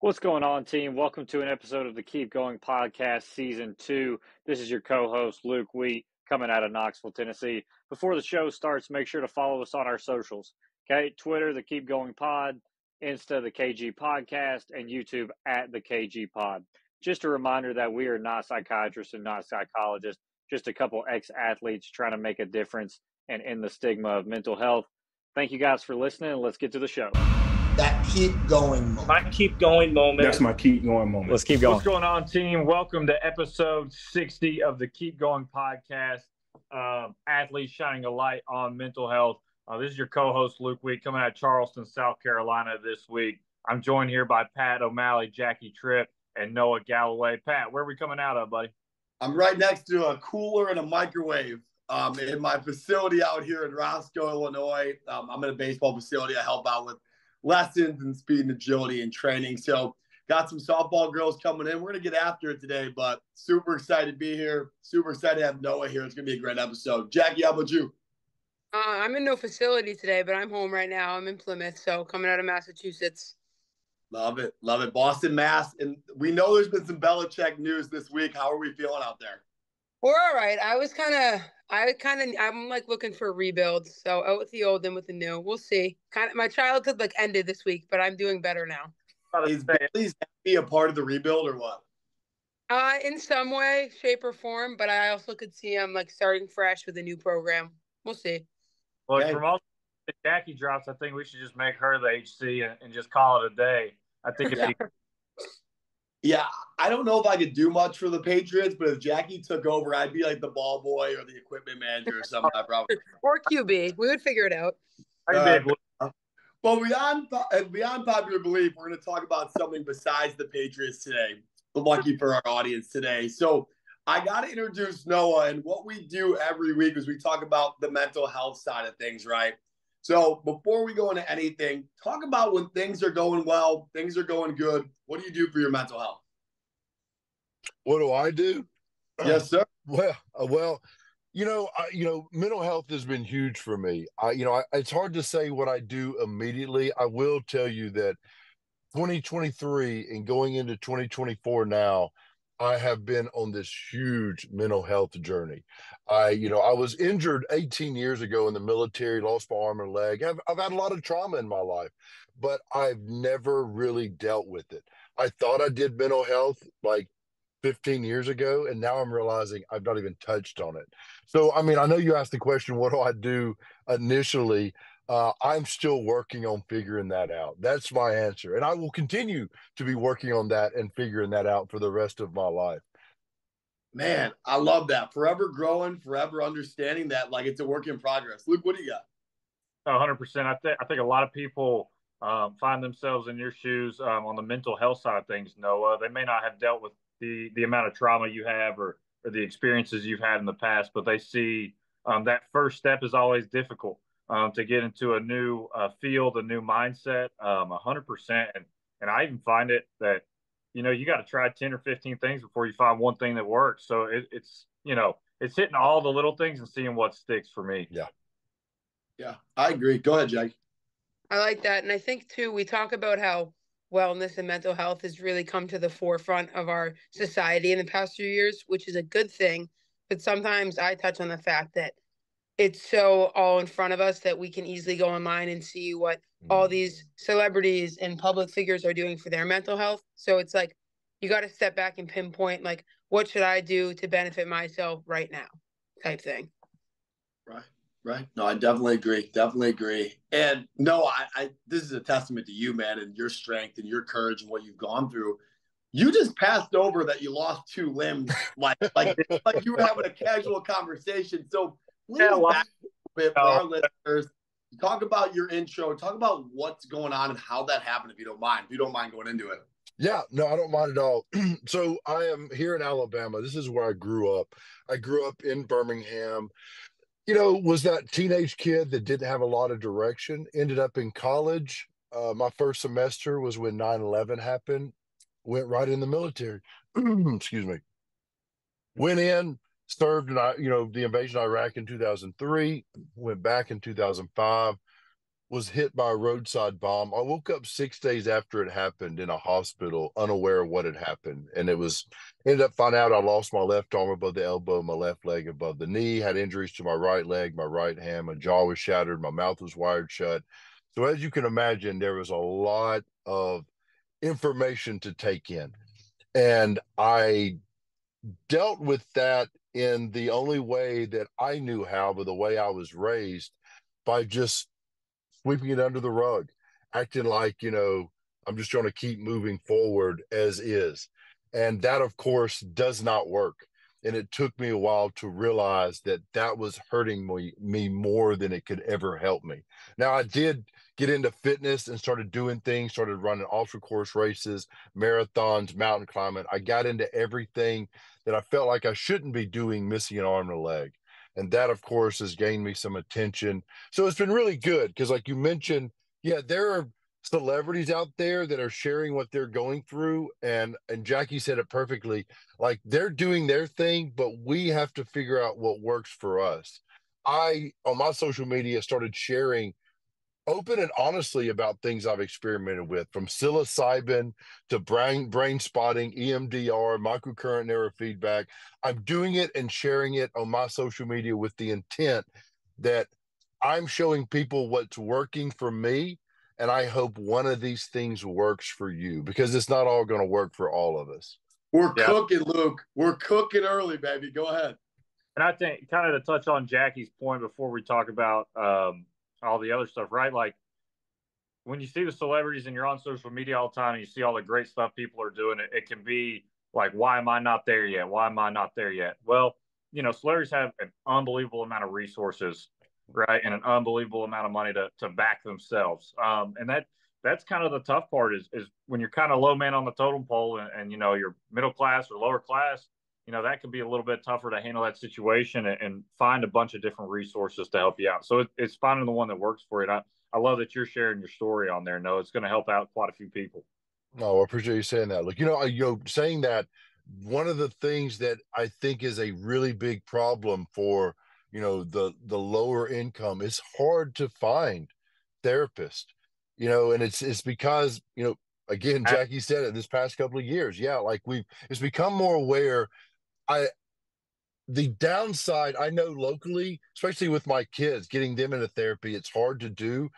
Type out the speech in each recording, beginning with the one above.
What's going on, team? Welcome to an episode of the Keep Going Podcast, Season 2. This is your co-host, Luke Wheat, coming out of Knoxville, Tennessee. Before the show starts, make sure to follow us on our socials, okay? Twitter, the Keep Going Pod, Insta, the KG Podcast, and YouTube at the KG Pod. Just a reminder that we are not psychiatrists and not psychologists, just a couple ex-athletes trying to make a difference and end the stigma of mental health. Thank you guys for listening, and let's get to the show. That keep going moment. My keep going moment. That's my keep going moment. Let's keep going. What's going on, team? Welcome to episode 60 of the Keep Going Podcast. Athletes shining a light on mental health. This is your co-host, Luke Wheat, coming out of Charleston, South Carolina this week. I'm joined here by Pat O'Malley, Jackie Tripp, and Noah Galloway. Pat, where are we coming out of, buddy? I'm right next to a cooler and a microwave in my facility out here in Roscoe, Illinois. I'm in a baseball facility. I help out with lessons and speed and agility and training. So got some softball girls coming in. We're going to get after it today, but super excited to be here. Super excited to have Noah here. It's going to be a great episode. Jackie, how about you? I'm in no facility today, but I'm home right now. I'm in Plymouth, so coming out of Massachusetts. Love it. Love it. Boston, Mass. And we know there's been some Belichick news this week. How are we feeling out there? We're all right. I'm like looking for a rebuild. So out with the old, in with the new. We'll see. My childhood ended this week, but I'm doing better now. Is Bailey's be a part of the rebuild or what? In some way, shape, or form, but I also could see him starting fresh with a new program. We'll see. Well, from all the Jackie drops, I think we should just make her the HC and just call it a day. I think it'd be Yeah, I don't know if I could do much for the Patriots, but if Jackie took over, I'd be like the ball boy or the equipment manager or something. I probably or QB. We would figure it out. Well, beyond popular belief, we're going to talk about something besides the Patriots today. Lucky for our audience today. So I got to introduce Noah, and what we do every week is we talk about the mental health side of things, right? So before we go into anything, talk about when things are going well, things are going good. What do you do for your mental health? What do I do? Yes, sir. Well, mental health has been huge for me. It's hard to say what I do immediately. I will tell you that 2023 and going into 2024 now, I have been on this huge mental health journey. I was injured 18 years ago in the military, lost my arm and leg. I've had a lot of trauma in my life, but I've never really dealt with it. I thought I did mental health 15 years ago, and now I'm realizing I've not even touched on it. So, I know you asked the question, what do I do initially? I'm still working on figuring that out. That's my answer. And I will continue to be working on that and figuring that out for the rest of my life. Man, I love that. Forever growing, forever understanding that it's a work in progress. Luke, what do you got? 100%. I think a lot of people find themselves in your shoes on the mental health side of things, Noah. They may not have dealt with the amount of trauma you have or the experiences you've had in the past, but they see that first step is always difficult. To get into a new field, a new mindset, 100%. And I even find it that, you got to try 10 or 15 things before you find one thing that works. So it's hitting all the little things and seeing what sticks for me. Yeah, I agree. Go ahead, Jake. I like that. And I think, too, we talk about how wellness and mental health has really come to the forefront of our society in the past few years, which is a good thing. But sometimes I touch on the fact that it's so all in front of us that we can easily go online and see what all these celebrities and public figures are doing for their mental health. So it's you got to step back and pinpoint, what should I do to benefit myself right now type thing. Right. No, I definitely agree. And no, I this is a testament to you, man, and your strength and your courage and what you've gone through. You just passed over that you lost 2 limbs, like you were having a casual conversation. So please back a bit for our listeners. Talk about your intro. Talk about what's going on and how that happened, if you don't mind going into it. Yeah, no, I don't mind at all. So I am here in Alabama. This is where I grew up. I grew up in Birmingham. Was that teenage kid that didn't have a lot of direction, ended up in college. My first semester was when 9/11 happened, went right in the military. Excuse me. Went in, served in, the invasion of Iraq in 2003, went back in 2005, was hit by a roadside bomb. I woke up 6 days after it happened in a hospital, unaware of what had happened. And ended up finding out I lost my left arm above the elbow, my left leg above the knee, had injuries to my right leg, my right hand, my jaw was shattered, my mouth was wired shut. So as you can imagine, there was a lot of information to take in. And I dealt with that in the only way that I knew how, but the way I was raised, by just sweeping it under the rug, acting like, I'm just trying to keep moving forward as is. And that, of course, does not work. And it took me a while to realize that that was hurting me more than it could ever help me. Now, I did get into fitness and started doing things, started running ultra course races, marathons, mountain climbing. I got into everything that I felt like I shouldn't be doing, missing an arm and a leg. And that, of course, has gained me some attention. So it's been really good because, like you mentioned, yeah, there are celebrities out there that are sharing what they're going through, and Jackie said it perfectly. Like, they're doing their thing, but we have to figure out what works for us. I, on my social media, started sharing open and honestly about things I've experimented with, from psilocybin to brain spotting, EMDR, microcurrent neurofeedback. I'm doing it and sharing it on my social media with the intent that I'm showing people what's working for me. And I hope one of these things works for you, because it's not all going to work for all of us. We're cooking, Luke. We're cooking early, baby. Go ahead. And I think, kind of to touch on Jackie's point before we talk about all the other stuff, right? Like, when you see the celebrities and you're on social media all the time and you see all the great stuff people are doing, it can be like, why am I not there yet? Why am I not there yet? Well, celebrities have an unbelievable amount of resources, right? And an unbelievable amount of money to back themselves. And that's kind of the tough part is when you're kind of low man on the totem pole and you're middle class or lower class, that can be a little bit tougher to handle that situation and find a bunch of different resources to help you out. So it's finding the one that works for you. I love that you're sharing your story on there. No, it's going to help out quite a few people. No, I appreciate you saying that. Look, saying that, one of the things that I think is a really big problem for, the lower income, is hard to find therapists, and it's because, again, Jackie said it this past couple of years. Yeah. Like, it's become more aware. The downside, I know locally, especially with my kids, getting them into therapy, it's hard to do,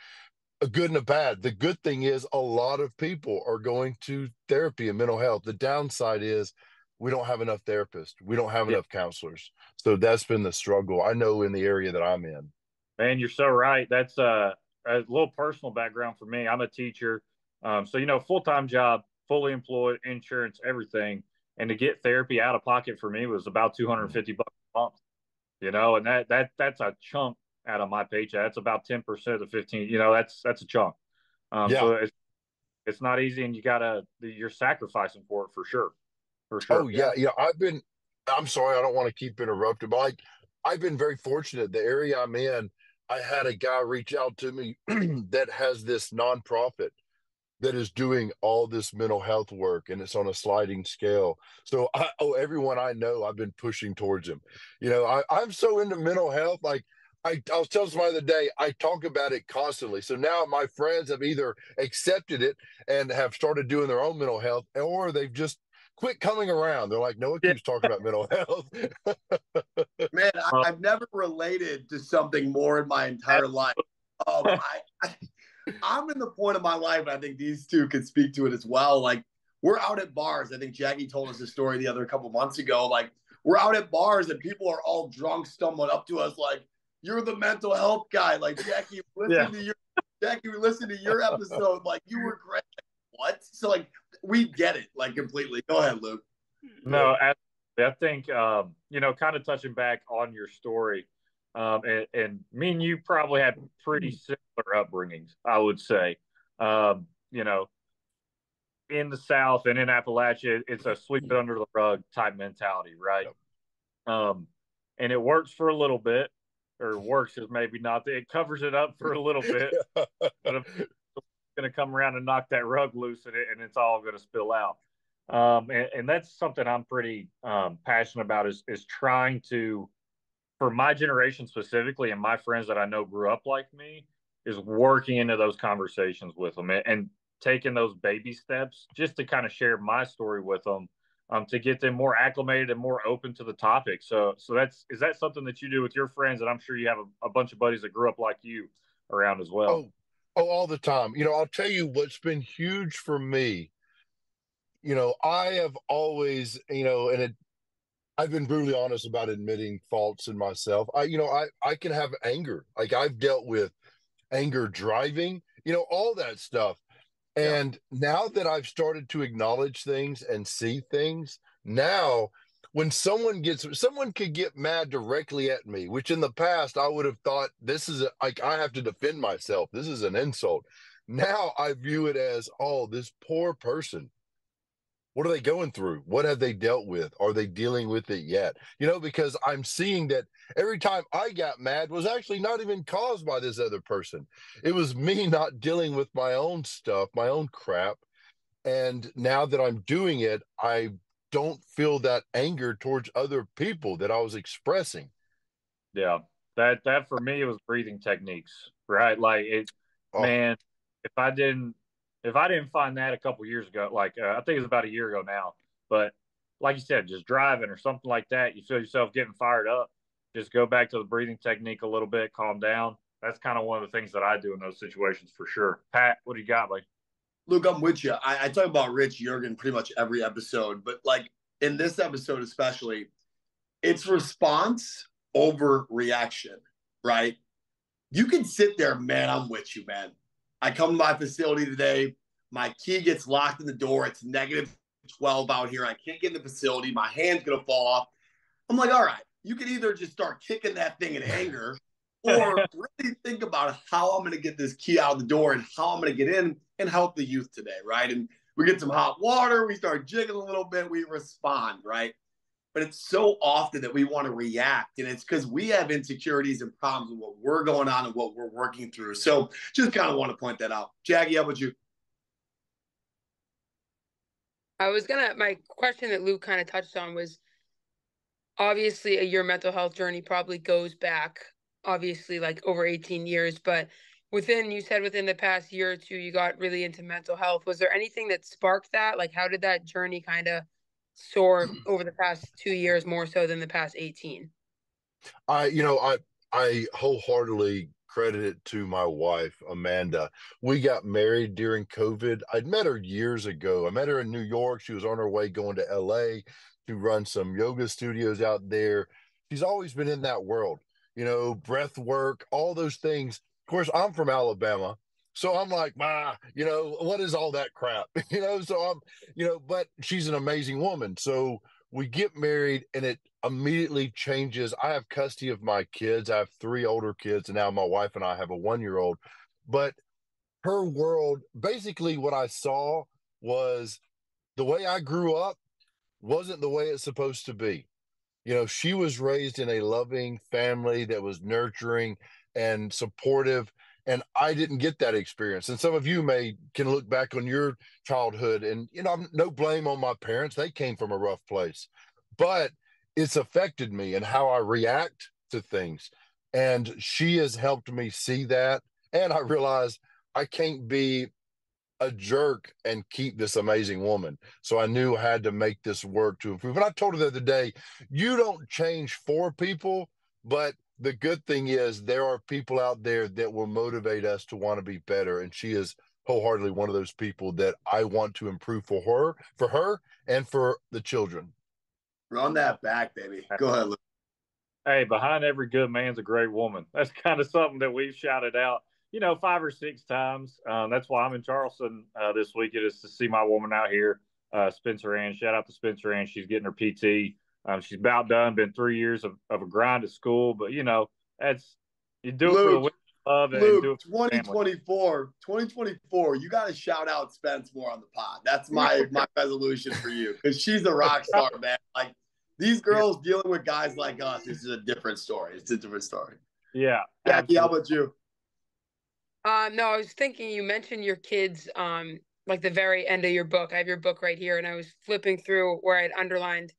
a good and a bad. The good thing is a lot of people are going to therapy and mental health. The downside is we don't have enough therapists. We don't have enough counselors. So that's been the struggle, I know, in the area that I'm in. Man, you're so right. That's a little personal background for me. I'm a teacher. So, full-time job, fully employed, insurance, everything. And to get therapy out of pocket for me was about $250 a month, and that's a chunk out of my paycheck. That's about 10% of the 15, that's a chunk. So it's not easy, and you're sacrificing for it for sure. For sure. Oh yeah. Yeah. I'm sorry, I don't want to keep interrupting, but I've been very fortunate. The area I'm in, I had a guy reach out to me that has this nonprofit that is doing all this mental health work, and it's on a sliding scale. So everyone I know, I've been pushing towards him. I'm so into mental health. Like, I was telling somebody the other day, I talk about it constantly. So now my friends have either accepted it and have started doing their own mental health, or they've just quit coming around. They're like, Noah keeps talking about mental health. Man, I've never related to something more in my entire life. I'm in the point of my life, I think these two could speak to it as well. Like, we're out at bars. I think Jackie told us a story the other couple months ago. Like, we're out at bars and people are all drunk, stumbling up to us like, you're the mental health guy. Like, Jackie, we listened to your episode. Like, you were great. Like, what? So, like, we get it, like, completely. Go ahead, Luke. No, I think, kind of touching back on your story, and me and you probably had pretty similar upbringings, I would say. In the South and in Appalachia, it's a sweep it under the rug type mentality, right? And it works for a little bit, or works is maybe not. It covers it up for a little bit, but it's going to come around and knock that rug loose, and it's all going to spill out. And that's something I'm pretty passionate about is trying to, for my generation specifically, and my friends that I know grew up like me, is working into those conversations with them and taking those baby steps just to kind of share my story with them, to get them more acclimated and more open to the topic. So is that something that you do with your friends? And I'm sure you have a bunch of buddies that grew up like you around as well. Oh, all the time. I'll tell you what's been huge for me. I have always, I've been brutally honest about admitting faults in myself. I can have anger. Like I've dealt with anger driving, all that stuff. And now that I've started to acknowledge things and see things, now when someone could get mad directly at me, which in the past I would have thought like I have to defend myself. This is an insult. Now I view it as, oh, this poor person. What are they going through? What have they dealt with? Are they dealing with it yet? Because I'm seeing that every time I got mad was actually not even caused by this other person. It was me not dealing with my own stuff, my own crap. And now that I'm doing it, I don't feel that anger towards other people that I was expressing. Yeah. That for me, it was breathing techniques, right? Like man, if I didn't find that a couple years ago, like I think it was about a year ago now, but like you said, just driving or something like that, you feel yourself getting fired up, just go back to the breathing technique a little bit, calm down. That's kind of one of the things that I do in those situations for sure. Pat, what do you got? Like, Luke, I'm with you. I talk about Rich Jurgen pretty much every episode, but like in this episode especially, it's response over reaction, right? You can sit there, man. I'm with you, man. I come to my facility today. My key gets locked in the door. It's negative 12 out here. I can't get in the facility. My hand's going to fall off. I'm like, all right, you can either just start kicking that thing in anger or really think about how I'm going to get this key out of the door and how I'm going to get in and help the youth today, right? And we get some hot water. We start jiggling a little bit. We respond, right? But it's so often that we want to react. And it's because we have insecurities and problems with what we're going on and what we're working through. So just kind of want to point that out. Jackie, how about you? My question that Luke kind of touched on was obviously your mental health journey probably goes back, obviously, like over 18 years. But you said within the past year or two, you got really into mental health. Was there anything that sparked that? Like, how did that journey kind of soar over the past 2 years more so than the past 18? I wholeheartedly credit it to my wife, Amanda. We got married during COVID. I'd met her years ago. I met her in New York. She was on her way going to LA to run some yoga studios out there. She's always been in that world, breath work, all those things. Of course, I'm from Alabama. So I'm like, what is all that crap? But she's an amazing woman. So we get married and it immediately changes. I have custody of my kids. I have 3 older kids, and now my wife and I have a 1-year-old. But her world, basically what I saw was the way I grew up wasn't the way it's supposed to be. She was raised in a loving family that was nurturing and supportive, and I didn't get that experience. And some of you can look back on your childhood, and no blame on my parents. They came from a rough place, but it's affected me and how I react to things. And she has helped me see that. And I realize I can't be a jerk and keep this amazing woman. So I knew I had to make this work to improve. And I told her the other day, you don't change for people, but the good thing is there are people out there that will motivate us to want to be better. And she is wholeheartedly one of those people that I want to improve for her and for the children. Run that back, baby. Go ahead, Luke. Hey, behind every good man's a great woman. That's kind of something that we've shouted out, 5 or 6 times. That's why I'm in Charleston this week. It is to see my woman out here, Spencer Ann. Shout out to Spencer Ann. She's getting her PT. She's about done. Been 3 years of a grind at school, but that's you do it for the love and Luke, do it for 2024. You got to shout out Spence more on the pod. That's my resolution for you, because she's a rock star, man. Like these girls dealing with guys like us, this is a different story. It's a different story. Yeah. Jackie, how about you? No, I was thinking you mentioned your kids, like the very end of your book. I have your book right here, and I was flipping through where I'd underlined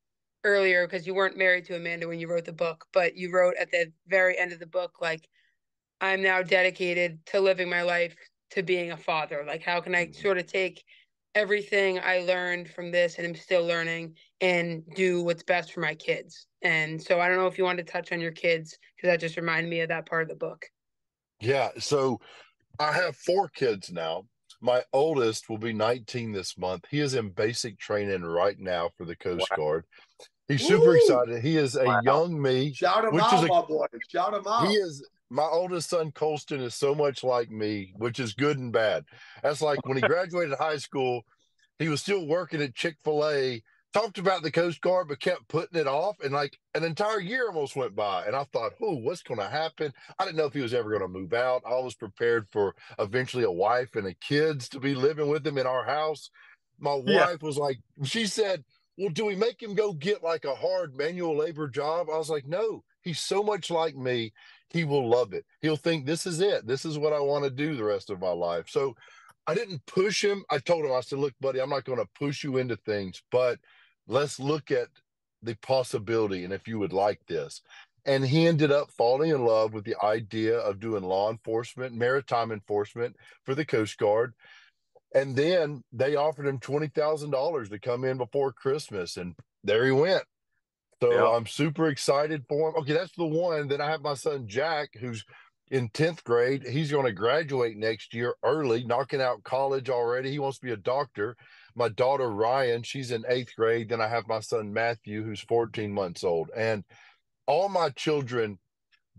earlier because you weren't married to Amanda when you wrote the book, but you wrote at the very end of the book, like, I'm now dedicated to living my life to being a father. Like, how can I sort of take everything I learned from this and I'm still learning and do what's best for my kids? And so I don't know if you want to touch on your kids, because that just reminded me of that part of the book. Yeah. So I have 4 kids now. My oldest will be 19 this month. He is in basic training right now for the Coast Wow. Guard. He's super Woo! excited. He is a Wow. young me, Shout him which is out, my boy. Shout him out. he is my oldest son, Colston, is so much like me, which is good and bad. That's like when he graduated high school, he was still working at Chick-fil-A, talked about the Coast Guard, but kept putting it off. And like an entire year almost went by. And I thought, what's going to happen? I didn't know if he was ever going to move out. I was prepared for eventually a wife and a kids to be living with him in our house. My wife was like, she said, well, do we make him go get like a hard manual labor job? I was like, no, he's so much like me. He will love it. He'll think this is it. This is what I want to do the rest of my life. So I didn't push him. I told him, I said, look, buddy, I'm not going to push you into things, but let's look at the possibility and if you would like this. And he ended up falling in love with the idea of doing law enforcement, maritime enforcement for the Coast Guard. And then they offered him $20,000 to come in before Christmas. And there he went. So I'm super excited for him. Okay, that's the one. Then I have my son, Jack, who's in 10th grade. He's going to graduate next year early, knocking out college already. He wants to be a doctor. My daughter, Ryan, she's in 8th grade. Then I have my son, Matthew, who's 14 months old. And all my children,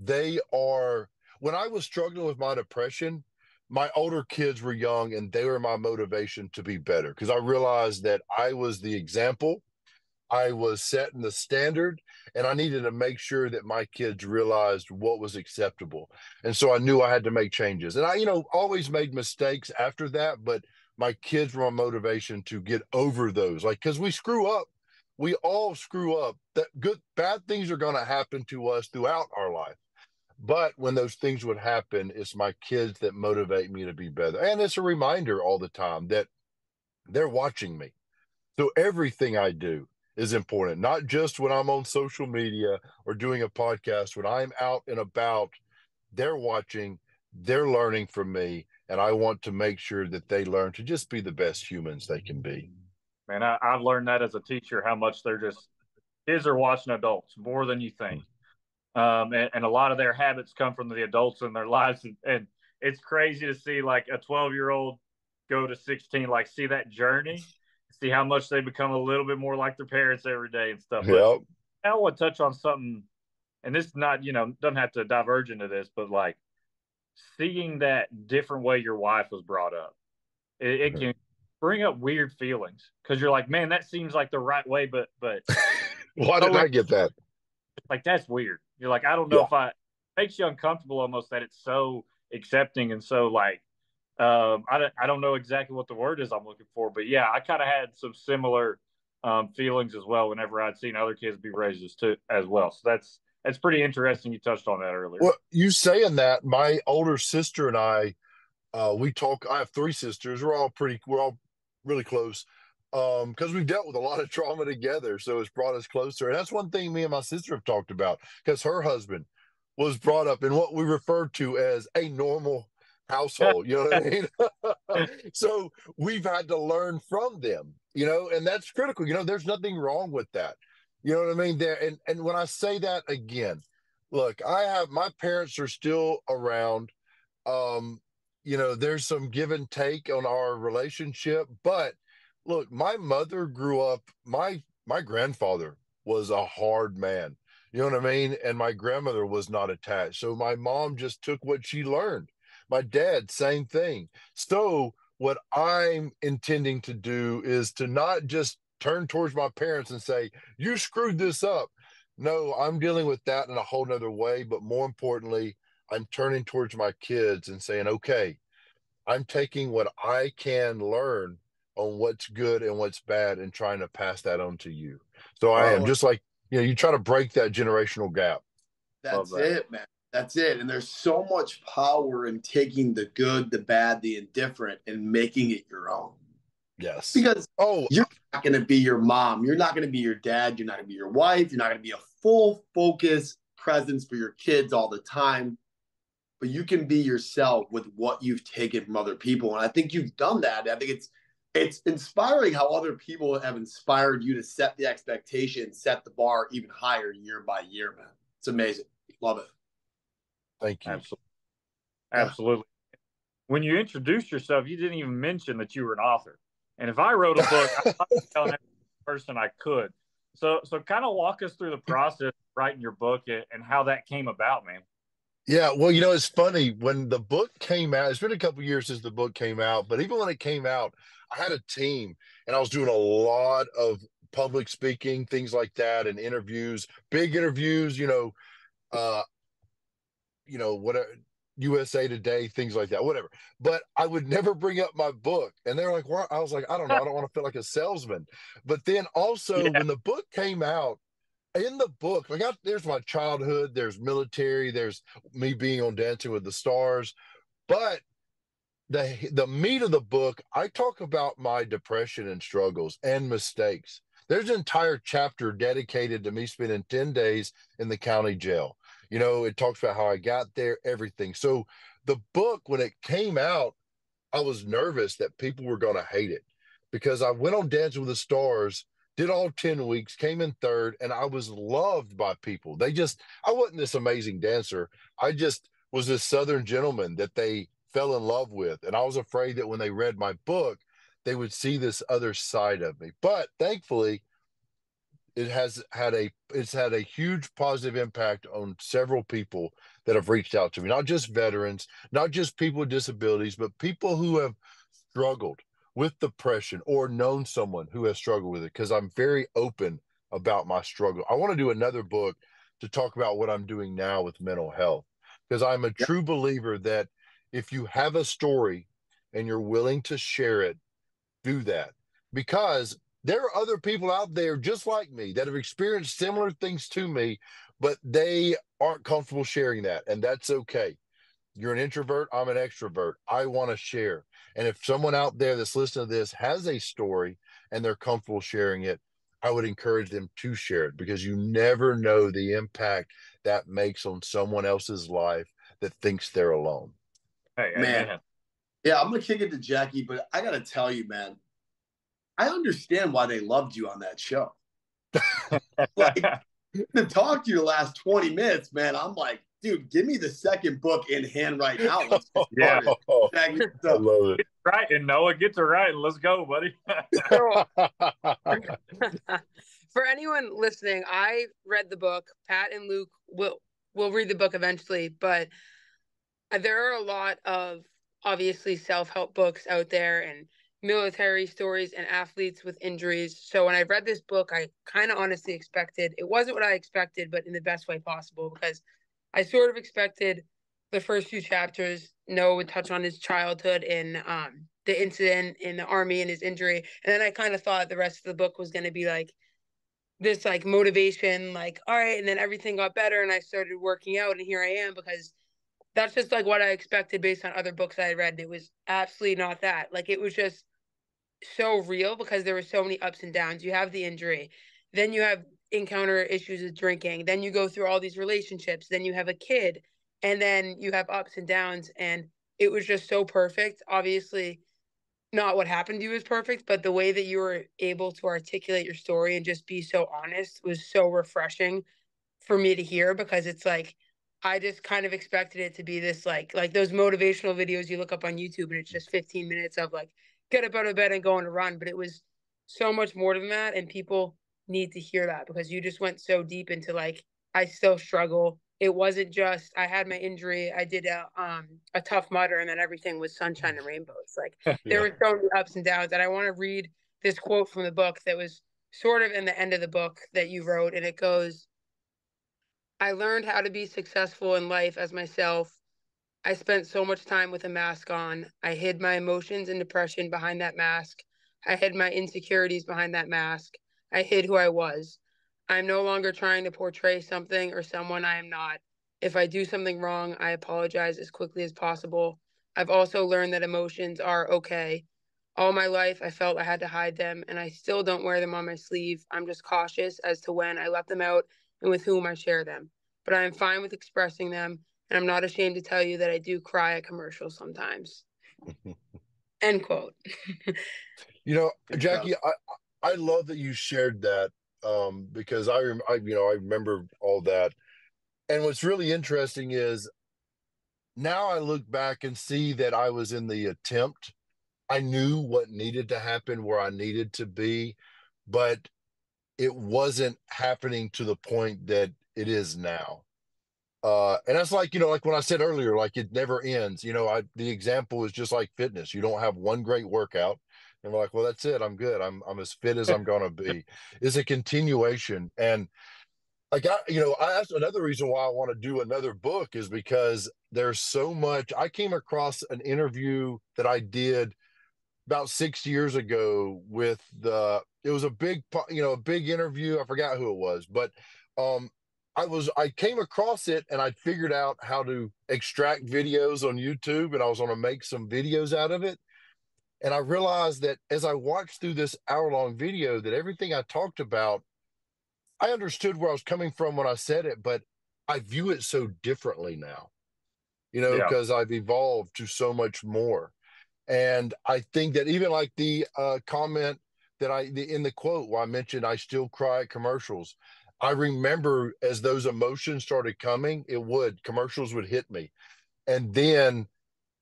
they are, when I was struggling with my depression, my older kids were young and they were my motivation to be better because I realized that I was the example. I was setting the standard and I needed to make sure that my kids realized what was acceptable. And so I knew I had to make changes. And I, always made mistakes after that, but my kids were my motivation to get over those. Like, because we screw up. We all screw up. That bad things are going to happen to us throughout our life. But when those things would happen, it's my kids that motivate me to be better. And it's a reminder all the time that they're watching me. So everything I do is important, not just when I'm on social media or doing a podcast. When I'm out and about, they're watching, they're learning from me, and I want to make sure that they learn to just be the best humans they can be. Man, I've learned that as a teacher, how much kids are watching adults more than you think. And a lot of their habits come from the adults in their lives. And it's crazy to see like a 12-year-old go to 16, like see that journey, see how much they become a little bit more like their parents every day and stuff. Yep. But I want to touch on something, and this is not, doesn't have to diverge into this, but like seeing that different way your wife was brought up, it can bring up weird feelings because you're like, man, that seems like the right way, but why didn't I get that? Like, that's weird. You're like, I don't know if it makes you uncomfortable almost that it's so accepting and so like, I don't know exactly what the word is I'm looking for, but yeah, I kind of had some similar feelings as well whenever I'd seen other kids be raised as well. So that's pretty interesting. You touched on that earlier. Well, you saying that, my older sister and I, we talk. I have 3 sisters. We're all really close because we've dealt with a lot of trauma together. So it's brought us closer. And that's one thing me and my sister have talked about because her husband was brought up in what we refer to as a normal household. You know what I mean? So we've had to learn from them, and that's critical. There's nothing wrong with that. You know what I mean? And when I say that again, look, my parents are still around. There's some give and take on our relationship, but look, my mother grew up, my grandfather was a hard man. You know what I mean? And my grandmother was not attached. So my mom just took what she learned. My dad, same thing. So what I'm intending to do is to not just turn towards my parents and say, you screwed this up. No, I'm dealing with that in a whole nother way. But more importantly, I'm turning towards my kids and saying, okay, I'm taking what I can learn on what's good and what's bad and trying to pass that on to you. So I am just like, you try to break that generational gap. That's it, man. That's it. And there's so much power in taking the good, the bad, the indifferent and making it your own. Yes. Because you're not going to be your mom. You're not going to be your dad. You're not going to be your wife. You're not going to be a full focus presence for your kids all the time. but you can be yourself with what you've taken from other people. And I think you've done that. I think it's inspiring how other people have inspired you to set the expectation, set the bar even higher year by year, man. It's amazing. Love it. Thank you. Absolutely. Absolutely. When you introduced yourself, you didn't even mention that you were an author. And if I wrote a book, I'd be telling every person I could. So kind of walk us through the process of writing your book and how that came about, man. Yeah, well, you know, it's funny when the book came out. It's been a couple years since the book came out, but even when it came out, I had a team and I was doing a lot of public speaking, things like that, and interviews, big interviews, uh, whatever, USA Today, things like that, whatever. But I would never bring up my book. And they're like, "What?" I was like, "I don't know. I don't want to feel like a salesman." But then also when the book came out, in the book, there's my childhood, there's military, there's me being on Dancing with the Stars, but the meat of the book, I talk about my depression and struggles and mistakes. There's an entire chapter dedicated to me spending 10 days in the county jail. It talks about how I got there, everything. So the book, when it came out, I was nervous that people were going to hate it because I went on Dancing with the Stars, did all 10 weeks, came in third, and I was loved by people. I wasn't this amazing dancer. I just was this Southern gentleman that they fell in love with. And I was afraid that when they read my book, they would see this other side of me. But thankfully, it's had a huge positive impact on several people that have reached out to me, not just veterans, not just people with disabilities, but people who have struggled with depression or known someone who has struggled with it, because I'm very open about my struggle. I want to do another book to talk about what I'm doing now with mental health, because I'm a true believer that if you have a story and you're willing to share it, do that. Because there are other people out there just like me that have experienced similar things to me, but they aren't comfortable sharing that. And that's okay. You're an introvert, I'm an extrovert. I want to share. And if someone out there that's listening to this has a story and they're comfortable sharing it, I would encourage them to share it, because you never know the impact that makes on someone else's life that thinks they're alone. Hey, Man. amen. Yeah, I'm going to kick it to Jackie, but I got to tell you, man, I understand why they loved you on that show. To talk to you the last 20 minutes, man, I'm like, dude, give me the second book in hand right now. Let's get started. Jackie, I love it. Right, and Noah, get to writing. Let's go, buddy. For anyone listening, I read the book. Pat and Luke will read the book eventually, but there are a lot of obviously self-help books out there and military stories and athletes with injuries. So when I read this book, I kind of honestly expected, it wasn't what I expected, but in the best way possible, because I sort of expected the first few chapters, Noah would touch on his childhood and the incident in the Army and his injury. And then I kind of thought the rest of the book was going to be like this, like motivation, like, all right. And then everything got better and I started working out and here I am, because that's just like what I expected based on other books I had read. It was absolutely not that. Like, it was just so real because there were so many ups and downs. You have the injury, then you have encounter issues with drinking, then you go through all these relationships, then you have a kid, and then you have ups and downs. And it was just so perfect. Obviously, not what happened to you is perfect, but the way that you were able to articulate your story and just be so honest was so refreshing for me to hear, because it's like, I just kind of expected it to be this like those motivational videos you look up on YouTube and it's just 15 minutes of like, get up out of bed and go on a run. But it was so much more than that. And people need to hear that, because you just went so deep into like, I still struggle. It wasn't just, I had my injury, I did a Tough Mudder, and then everything was sunshine and rainbows. Like, there were so many ups and downs. And I want to read this quote from the book that was sort of in the end of the book that you wrote. And it goes, I learned how to be successful in life as myself. I spent so much time with a mask on. I hid my emotions and depression behind that mask. I hid my insecurities behind that mask. I hid who I was. I'm no longer trying to portray something or someone I am not. If I do something wrong, I apologize as quickly as possible. I've also learned that emotions are okay. All my life, I felt I had to hide them, and I still don't wear them on my sleeve. I'm just cautious as to when I let them out and with whom I share them. But I am fine with expressing them, And I'm not ashamed to tell you that I do cry at commercials sometimes. End quote. Jackie, I love that you shared that because I remember all that. And what's really interesting is now I look back and see that I was in the attempt. I knew what needed to happen where I needed to be, but it wasn't happening to the point that it is now. And that's like, like when I said earlier, like it never ends. The example is just like fitness. You don't have one great workout and we're like, well, that's it. I'm good. I'm as fit as I'm going to be. It's a continuation. And like, that's another reason why I want to do another book is because there's so much. I came across an interview that I did about 6 years ago it was a big interview. I forgot who it was, but I came across it and I figured out how to extract videos on YouTube and I was going to make some videos out of it. And I realized that as I watched through this hour-long video that everything I talked about, I understood where I was coming from when I said it, but I view it so differently now, because I've evolved to so much more. And I think that even like the comment that in the quote where I mentioned I still cry at commercials, I remember as those emotions started coming, commercials would hit me. And then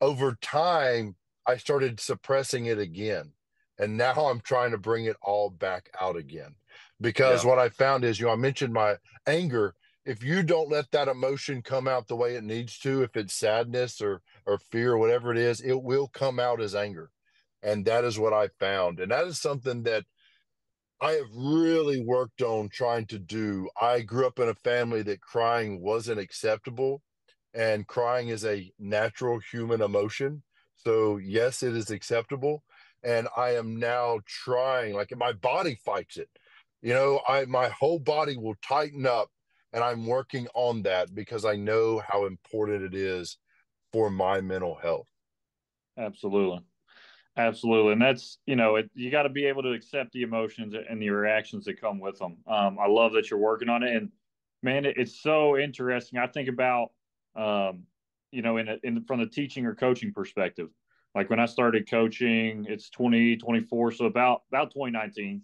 over time, I started suppressing it again. And now I'm trying to bring it all back out again. Because what I found is, I mentioned my anger. If you don't let that emotion come out the way it needs to, if it's sadness or fear or whatever it is, it will come out as anger. And that is what I found. And that is something that I have really worked on trying to do. I grew up in a family that crying wasn't acceptable, and crying is a natural human emotion. So yes, it is acceptable. And I am now trying, like my body fights it. My whole body will tighten up, and I'm working on that because I know how important it is for my mental health. Absolutely. Absolutely. And that's, you got to be able to accept the emotions and the reactions that come with them. I love that you're working on it. And man, it's so interesting. I think about, from the teaching or coaching perspective, like when I started coaching, it's 2024. So about 2019.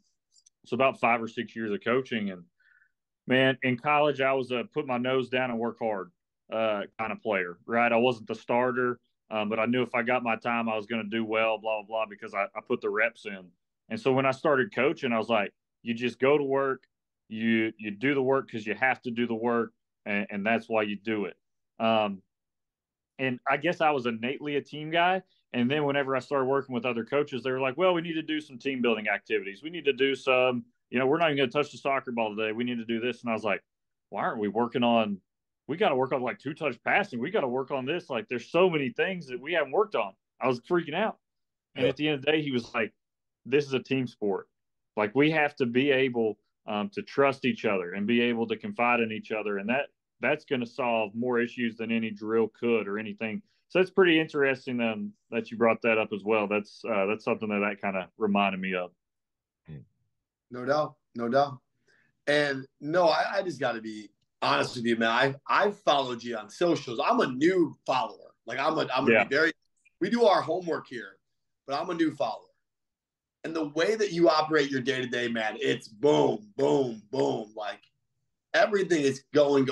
So about 5 or 6 years of coaching. And man, in college, I was a put my nose down and work hard kind of player, right? I wasn't the starter. But I knew if I got my time, I was going to do well, blah, blah, blah, because I put the reps in. And so when I started coaching, I was like, you just go to work, you do the work because you have to do the work, and that's why you do it. And I guess I was innately a team guy. And then whenever I started working with other coaches, they were like, well, we need to do some team building activities. We need to do some, we're not even going to touch the soccer ball today. We need to do this. And I was like, why aren't we working on we got to work on like 2-touch passing. We got to work on this. Like there's so many things that we haven't worked on. I was freaking out. And at the end of the day, he was like, this is a team sport. Like we have to be able to trust each other and be able to confide in each other. And that's going to solve more issues than any drill could or anything. So it's pretty interesting that you brought that up as well. That's something that kind of reminded me of. No doubt. No doubt. And no, I just got to be honest with you, man. I've followed you on socials. I'm a new follower. Like I'm gonna be very. We do our homework here, but I'm a new follower. And the way that you operate your day to day, man, it's boom, boom, boom. Like everything is going.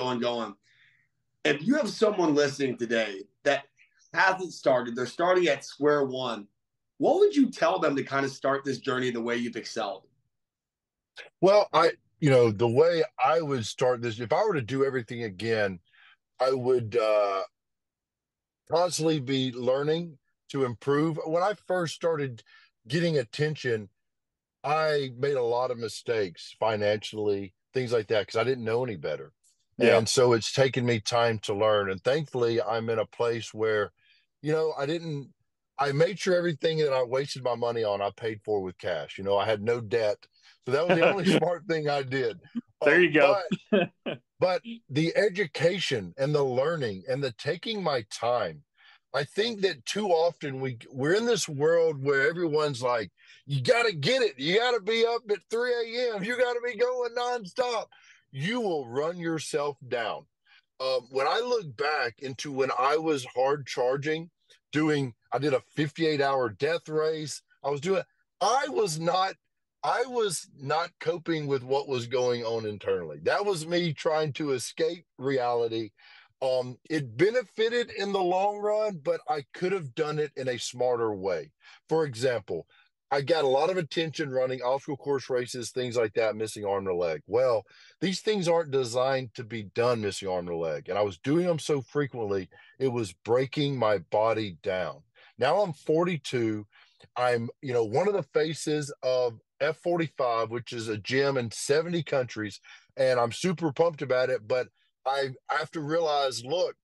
If you have someone listening today that hasn't started, they're starting at square one. What would you tell them to kind of start this journey the way you've excelled? Well, the way I would start this, if I were to do everything again, I would constantly be learning to improve. When I first started getting attention, I made a lot of mistakes financially, things like that, because I didn't know any better. Yeah. And so it's taken me time to learn. And thankfully, I'm in a place where, I made sure everything that I wasted my money on, I paid for with cash. I had no debt. So that was the only smart thing I did. There you go. But the education and the learning and the taking my time, I think that too often we're in this world where everyone's like, you got to get it. You got to be up at 3 a.m. You got to be going nonstop. You will run yourself down. When I look back into when I was hard charging, I did a 58-hour death race. I was not, I was not coping with what was going on internally. That was me trying to escape reality. It benefited in the long run, but I could have done it in a smarter way. For example, I got a lot of attention running obstacle course races, things like that, missing arm or leg. Well, these things aren't designed to be done missing arm or leg. And I was doing them so frequently, it was breaking my body down. Now I'm 42. I'm, one of the faces of F45, which is a gym in 70 countries, and I'm super pumped about it. But I have to realize, look,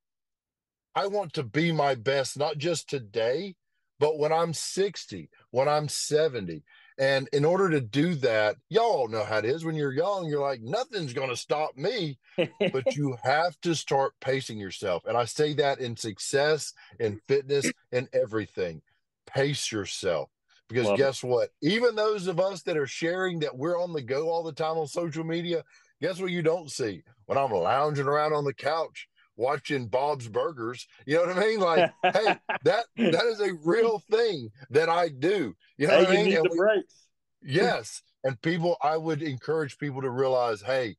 I want to be my best, not just today, but when I'm 60, when I'm 70. And in order to do that, y'all know how it is. When you're young, you're like, nothing's going to stop me. But you have to start pacing yourself. And I say that in success, in fitness, in everything. Pace yourself. Because Love it. guess what? Even those of us that are sharing that we're on the go all the time on social media, guess what you don't see? When I'm lounging around on the couch watching Bob's Burgers, you know what I mean? Like, hey, that is a real thing that I do. You know Hey, what I you mean? need the breaks. Yes. And I would encourage people to realize, hey,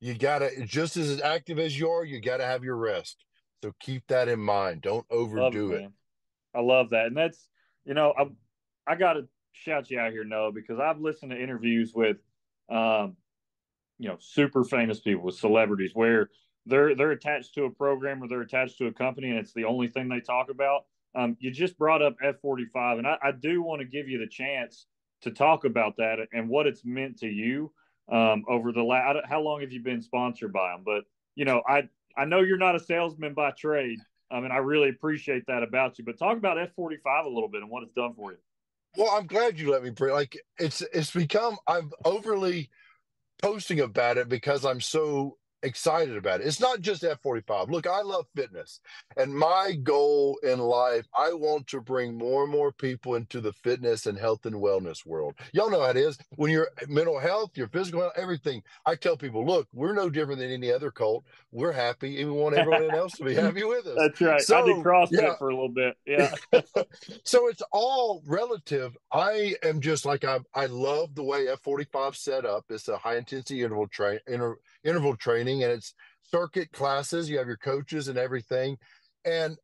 you gotta, just as active as you are, you gotta have your rest. So keep that in mind. Don't Love it, overdo it. man. I love that. And that's, I got to shout you out here, Noah, because I've listened to interviews with, um, super famous people, with celebrities, where they're attached to a program or they're attached to a company, and it's the only thing they talk about. You just brought up F45, and I do want to give you the chance to talk about that and what it's meant to you over the last. How long have you been sponsored by them? But I know you're not a salesman by trade. And I really appreciate that about you. But talk about F45 a little bit and what it's done for you. Well, I'm glad you let me pray. Like it's become, I'm overly posting about it because I'm so excited about it. It's not just F45. Look, I love fitness. And my goal in life, I want to bring more and more people into the fitness and health and wellness world. Y'all know how it is. When you're mental health, your physical health, everything. I tell people, look, we're no different than any other cult. We're happy and we want everyone else to be happy with us. That's right. I did So, CrossFit yeah. for a little bit. Yeah. So it's all relative. I am just like, I love the way F45 set up. It's a high intensity interval training, and it's circuit classes. You have your coaches and everything. And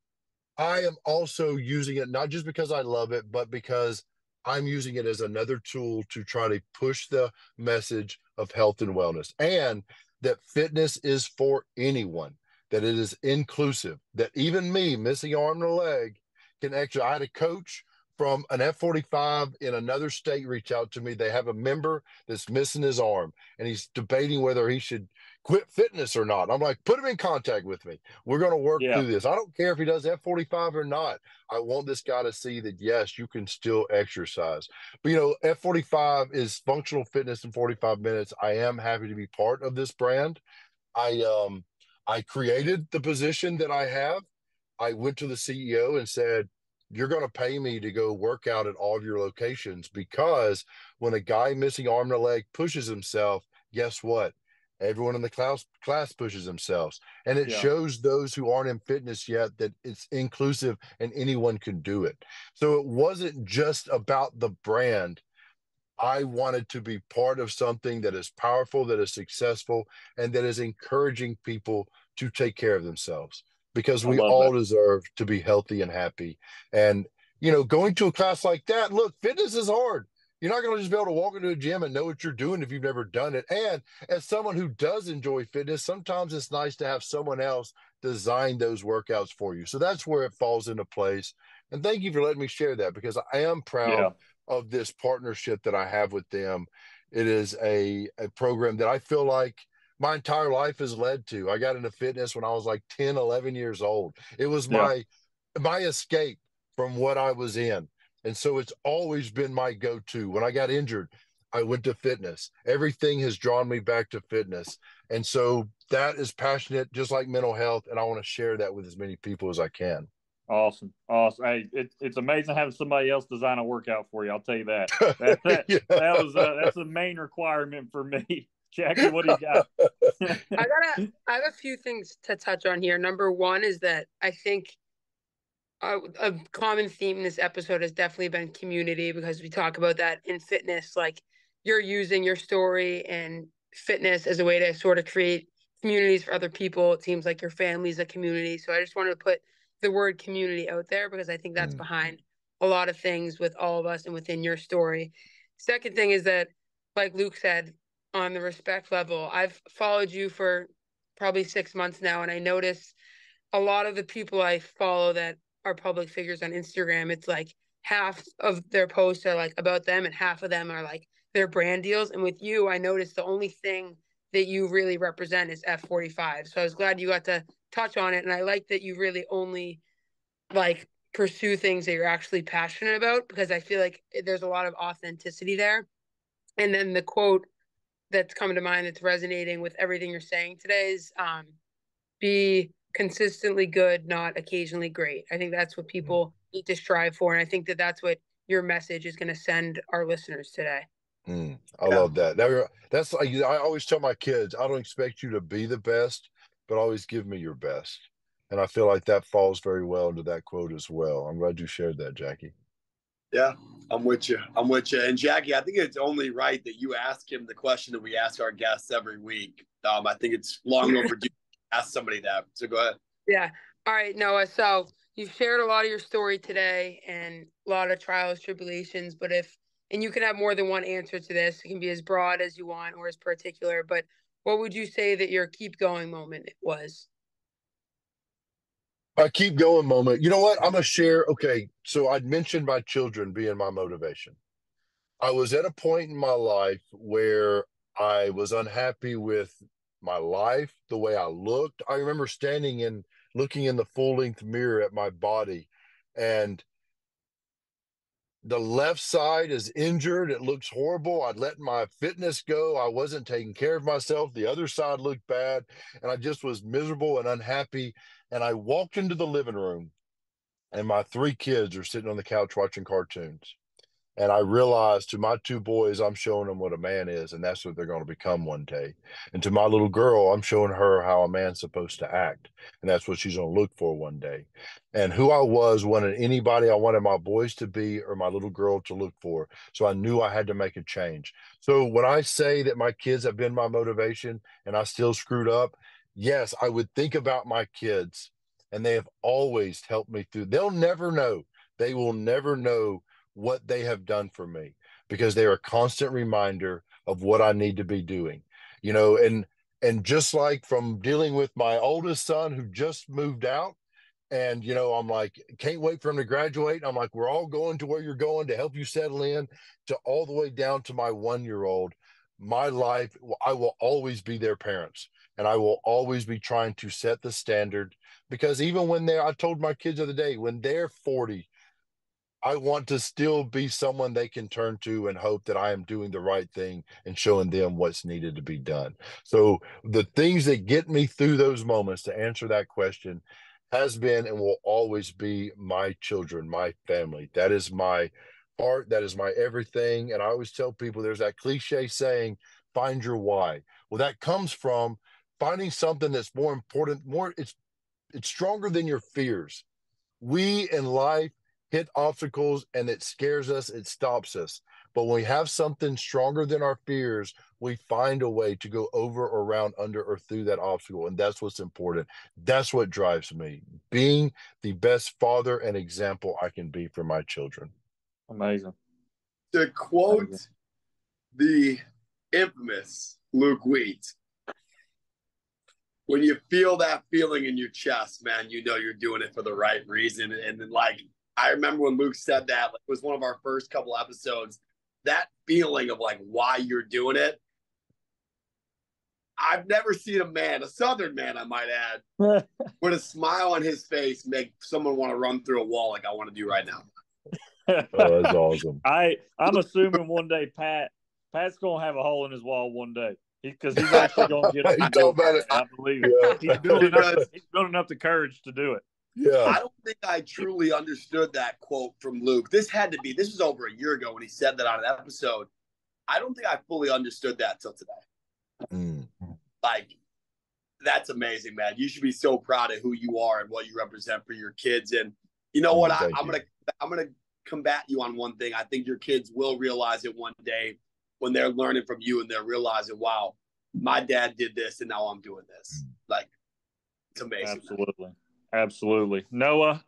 I am also using it not just because I love it, but because I'm using it as another tool to try to push the message of health and wellness, and that fitness is for anyone, that it is inclusive, that even me missing arm and a leg can actually. I had a coach from an F45 in another state reach out to me. They have a member that's missing his arm, and he's debating whether he should quit fitness or not. I'm like, put him in contact with me. We're going to work Yeah. through this. I don't care if he does F45 or not. I want this guy to see that, yes, you can still exercise. But, F45 is functional fitness in 45 minutes. I am happy to be part of this brand. I created the position that I have. I went to the CEO and said, you're going to pay me to go work out at all of your locations, because when a guy missing arm and a leg pushes himself, guess what? Everyone in the class pushes themselves. And it shows those who aren't in fitness yet that it's inclusive and anyone can do it. So it wasn't just about the brand. I wanted to be part of something that is powerful, that is successful, and that is encouraging people to take care of themselves, because I we love all that. deserve to be healthy and happy. And, going to a class like that, look, fitness is hard. You're not going to just be able to walk into a gym and know what you're doing if you've never done it. And as someone who does enjoy fitness, sometimes it's nice to have someone else design those workouts for you. So that's where it falls into place. And thank you for letting me share that, because I am proud Yeah. of this partnership that I have with them. It is a program that I feel like my entire life has led to. I got into fitness when I was like 10, 11 years old. It was Yeah. my escape from what I was in. And so it's always been my go-to. When I got injured, I went to fitness. Everything has drawn me back to fitness. And so that is passionate, just like mental health. And I want to share that with as many people as I can. Awesome. Awesome. Hey, it's amazing having somebody else design a workout for you. I'll tell you that. Yeah. That's a main requirement for me. Jackie, what do you got? I have a few things to touch on here. Number one is that I think a common theme in this episode has definitely been community, because we talk about that in fitness. Like, you're using your story and fitness as a way to sort of create communities for other people. It seems like your family's a community. So I just wanted to put the word community out there, because I think that's behind a lot of things with all of us and within your story. Second thing is that, like Luke said, on the respect level, I've followed you for probably 6 months now, and I notice a lot of the people I follow that are public figures on Instagram, it's like half of their posts are like about them and half of them are like their brand deals. And with you, I noticed the only thing that you really represent is F45. So I was glad you got to touch on it. And I like that you really only like pursue things that you're actually passionate about, because I feel like there's a lot of authenticity there. And then the quote that's come to mind that's resonating with everything you're saying today is be consistently good, not occasionally great. I think that's what people need to strive for. And I think that that's what your message is going to send our listeners today. I love that. That's like, I always tell my kids, I don't expect you to be the best, but always give me your best. And I feel like that falls very well into that quote as well. I'm glad you shared that, Jackie. Yeah, I'm with you. I'm with you. And Jackie, I think it's only right that you ask him the question that we ask our guests every week. I think it's long overdue to ask somebody that. So go ahead. Yeah. All right, Noah. So you've shared a lot of your story today and a lot of trials, tribulations, and you can have more than one answer to this. It can be as broad as you want or as particular, but what would you say that your keep going moment was? My keep going moment. You know what? I'm going to share. Okay. So I'd mentioned my children being my motivation. I was at a point in my life where I was unhappy with my life, the way I looked. I remember standing and looking in the full-length mirror at my body, and the left side is injured. It looks horrible. I'd let my fitness go. I wasn't taking care of myself. The other side looked bad, and I just was miserable and unhappy. And I walked into the living room, and my 3 kids are sitting on the couch watching cartoons. And I realized, to my 2 boys, I'm showing them what a man is, and that's what they're going to become one day. And to my little girl, I'm showing her how a man's supposed to act, and that's what she's going to look for one day. And who I was wasn't anybody I wanted my boys to be or my little girl to look for. So I knew I had to make a change. So when I say that my kids have been my motivation and I still screwed up, yes, I would think about my kids, and they have always helped me through. They'll never know. They will never know what they have done for me, because they are a constant reminder of what I need to be doing, and just like from dealing with my oldest son who just moved out, and, I'm like, can't wait for him to graduate. I'm like, we're all going to where you're going to help you settle in, to all the way down to my 1-year-old. My life, I will always be their parents, and I will always be trying to set the standard, because even when I told my kids the other day, when they're 40, I want to still be someone they can turn to and hope that I am doing the right thing and showing them what's needed to be done. So the things that get me through those moments, to answer that question, has been and will always be my children, my family. That is my heart. That is my everything. And I always tell people, there's that cliche saying, find your why. Well, that comes from finding something that's more important, it's stronger than your fears. We in life hit obstacles and it scares us, it stops us. But when we have something stronger than our fears, we find a way to go over or around, under, or through that obstacle. And that's what's important. That's what drives me, being the best father and example I can be for my children. Amazing. To quote the infamous Luke Wheat, when you feel that feeling in your chest, man, you know you're doing it for the right reason. And then, like, I remember when Luke said that, it was one of our first couple episodes, that feeling of like why you're doing it. I've never seen a man, a Southern man, I might add, with a smile on his face make someone want to run through a wall like I want to do right now. Oh, that's awesome. I'm assuming one day Pat's going to have a hole in his wall one day, because he's actually going to get up and do it. I believe it. He's building up the courage to do it. Yeah. I don't think I truly understood that quote from Luke. This was over a year ago when he said that on an episode. I don't think I fully understood that till today. Like, that's amazing, man. You should be so proud of who you are and what you represent for your kids. And you know what? I'm gonna combat you on one thing. I think your kids will realize it one day when they're learning from you and they're realizing, wow, my dad did this and now I'm doing this. Like, it's amazing. Absolutely. Man. Absolutely. Noah,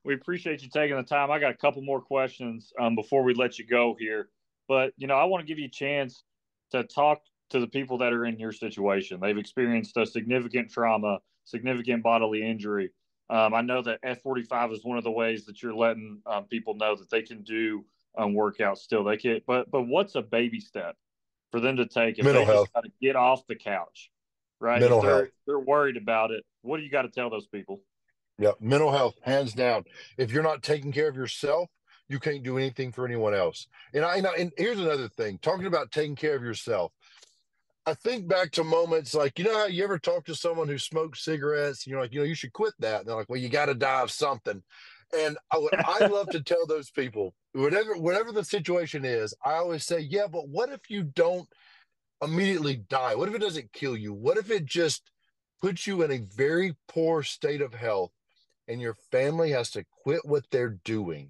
we appreciate you taking the time. I got a couple more questions before we let you go here. But, I want to give you a chance to talk to the people that are in your situation. They've experienced a significant trauma, significant bodily injury. I know that F45 is one of the ways that you're letting people know that they can do workouts still. They can, but what's a baby step for them to take if Mental they health. just got to get off the couch, right? Mental if health. they're worried about it, what do you got to tell those people? Yeah, mental health, hands down. If you're not taking care of yourself, you can't do anything for anyone else. And here's another thing, talking about taking care of yourself. I think back to moments like, how you ever talk to someone who smokes cigarettes, and you're like, you should quit that. And they're like, well, you got to die of something. And I love to tell those people, whatever the situation is, I always say, yeah, but what if you don't immediately die? What if it doesn't kill you? What if it just puts you in a very poor state of health and your family has to quit what they're doing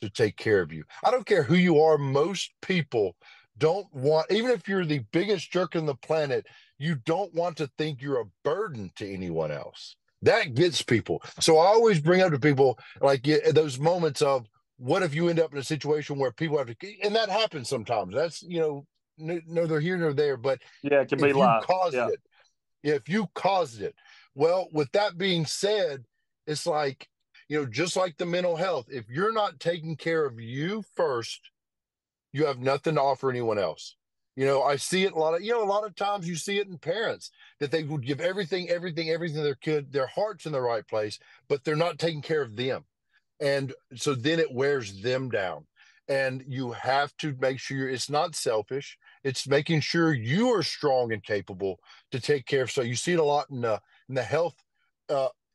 to take care of you? I don't care who you are. Most people don't want, even if you're the biggest jerk on the planet, you don't want to think you're a burden to anyone else. That gets people. So I always bring up to people like those moments of, what if you end up in a situation where people have to, and that happens sometimes. That's, neither here nor there, but yeah, it can be if you live. caused it, if you caused it. Well, with that being said, it's like, just like the mental health, if you're not taking care of you first, you have nothing to offer anyone else. I see it a lot of times you see it in parents that they would give everything their kid, their heart's in the right place, but they're not taking care of them. And so then it wears them down. And you have to make sure it's not selfish. It's making sure you are strong and capable to take care of. So you see it a lot in the health,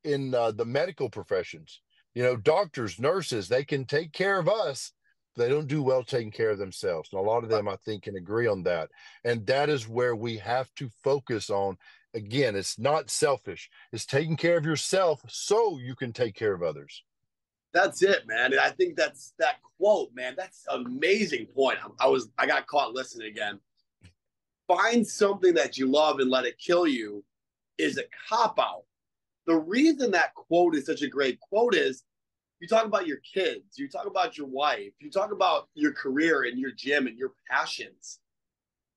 in the medical professions. Doctors, nurses, they can take care of us. They don't do well taking care of themselves. And a lot of them, I think, can agree on that. And that is where we have to focus on. Again, it's not selfish. It's taking care of yourself so you can take care of others. That's it, man. And I think that's that quote, man. That's an amazing point. I got caught listening again. Find something that you love and let it kill you is a cop-out. The reason that quote is such a great quote is you talk about your kids, you talk about your wife, you talk about your career and your gym and your passions.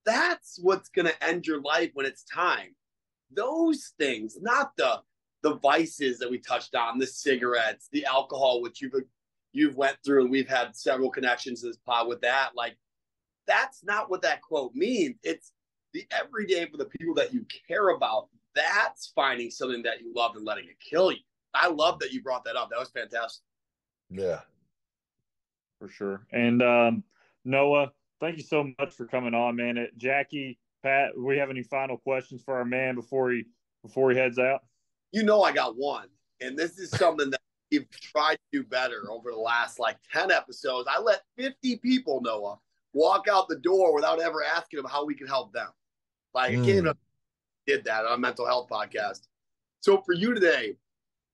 That's what's going to end your life when it's time. Those things, not the vices that we touched on, the cigarettes, the alcohol, which you've went through, and we've had several connections to this pod with that. Like, that's not what that quote means. It's the everyday for the people that you care about. That's finding something that you love and letting it kill you. I love that you brought that up. That was fantastic. Yeah, for sure. And Noah, thank you so much for coming on, man. Jackie, Pat, we have any final questions for our man before he heads out? I got one, and this is something that we've tried to do better over the last 10 episodes. I let 50 people, Noah, walk out the door without ever asking them how we can help them. Again, did that on a mental health podcast. So for you today,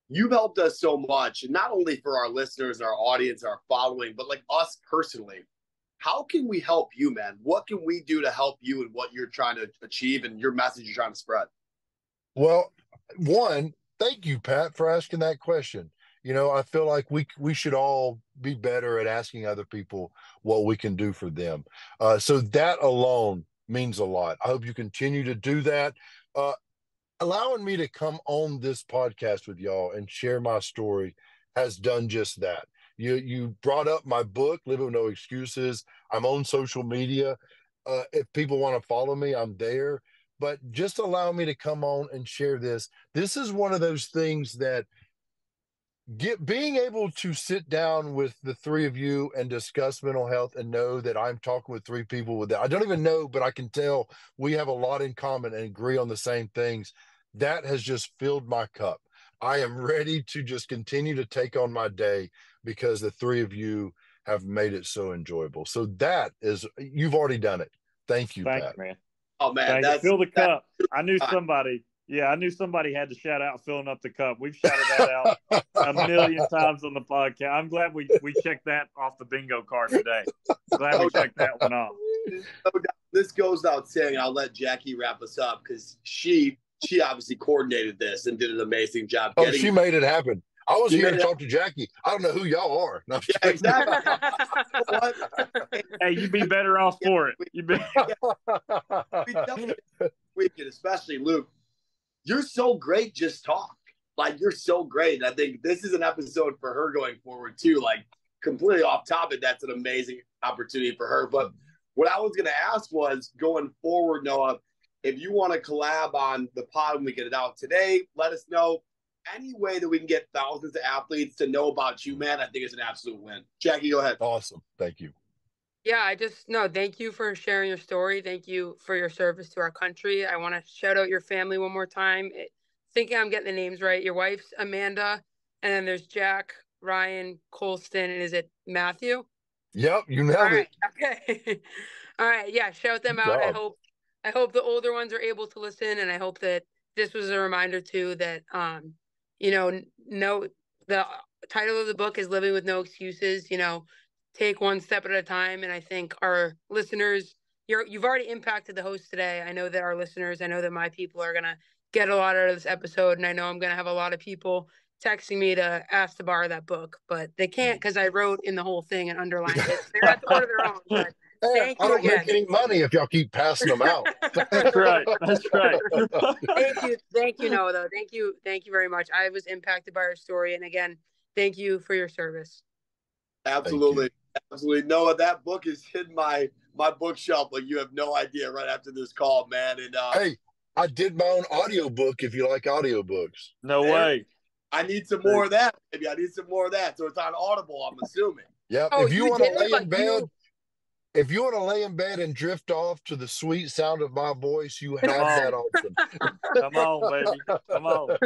you've helped us so much, and not only for our listeners and our audience, our following, but us personally. How can we help you, man? What can we do to help you and what you're trying to achieve and your message you're trying to spread? Well, one, thank you, Pat, for asking that question. I feel like we should all be better at asking other people what we can do for them. So that alone means a lot. I hope you continue to do that. Allowing me to come on this podcast with y'all and share my story has done just that. You brought up my book, Live With No Excuses. I'm on social media. If people want to follow me, I'm there. But just allow me to come on and share this. This is one of those things that being able to sit down with the three of you and discuss mental health and know that I'm talking with three people with that. I don't even know, but I can tell we have a lot in common and agree on the same things. That has just filled my cup. I am ready to just continue to take on my day because the three of you have made it so enjoyable. So that is, you've already done it. Thank you, Pat. Man. Oh man, that's fill the cup. I knew somebody. Yeah, I knew somebody had to shout out filling up the cup. We've shouted that out a million times on the podcast. I'm glad we checked that off the bingo card today. Glad we checked that one off. This goes without saying. I'll let Jackie wrap us up because she obviously coordinated this and did an amazing job. Oh, she made it happen. I was here to talk to Jackie. I don't know who y'all are. No, yeah, exactly. Hey, you'd be better off for it. You'd be. Weekend, especially Luke. You're so great. Just talk. Like you're so great. I think this is an episode for her going forward too. Like completely off topic. That's an amazing opportunity for her. But what I was going to ask was going forward, Noah, if you want to collab on the pod when we get it out today, let us know. Any way that we can get thousands of athletes to know about you, man, I think it's an absolute win. Jackie, go ahead. Awesome. Thank you. Yeah, thank you for sharing your story. Thank you for your service to our country. I want to shout out your family one more time. Thinking I'm getting the names right. Your wife's Amanda, and then there's Jack, Ryan, Colston, and is it Matthew? Yep, you nailed it. Okay. All right. Yeah, shout them out. I hope the older ones are able to listen, and I hope that this was a reminder too that the title of the book is Living with No Excuses. Take one step at a time. And I think our listeners, you've already impacted the host today. I know that our listeners, I know that my people are going to get a lot out of this episode. And I know I'm going to have a lot of people texting me to ask to borrow that book, but they can't because I wrote in the whole thing and underlined it. So they're at the order their own. But I don't make any money if y'all keep passing them out. That's right. That's right. Thank you, Noah, though. Thank you very much. I was impacted by your story. And again, thank you for your service. Absolutely. Absolutely. Noah, that book is in my bookshelf like you have no idea right after this call, man. And hey, I did my own audiobook if you like audiobooks. No way. I need some more of that. Maybe I need some more of that. So it's on Audible, I'm assuming. Yep. If you want to lay in bed and drift off to the sweet sound of my voice, you have that option. Come on, baby. Come on.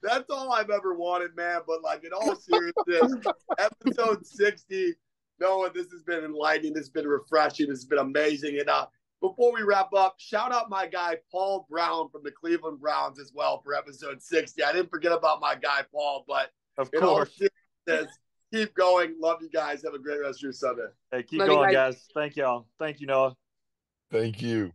That's all I've ever wanted, man. But like in all seriousness, episode 60, Noah, this has been enlightening. This has been refreshing. This has been amazing. And before we wrap up, shout out my guy, Paul Brown from the Cleveland Browns as well for episode 60. I didn't forget about my guy, Paul, but of course. All seriousness, keep going. Love you guys. Have a great rest of your Sunday. Hey, keep going, guys. Thank y'all. Thank you, Noah. Thank you.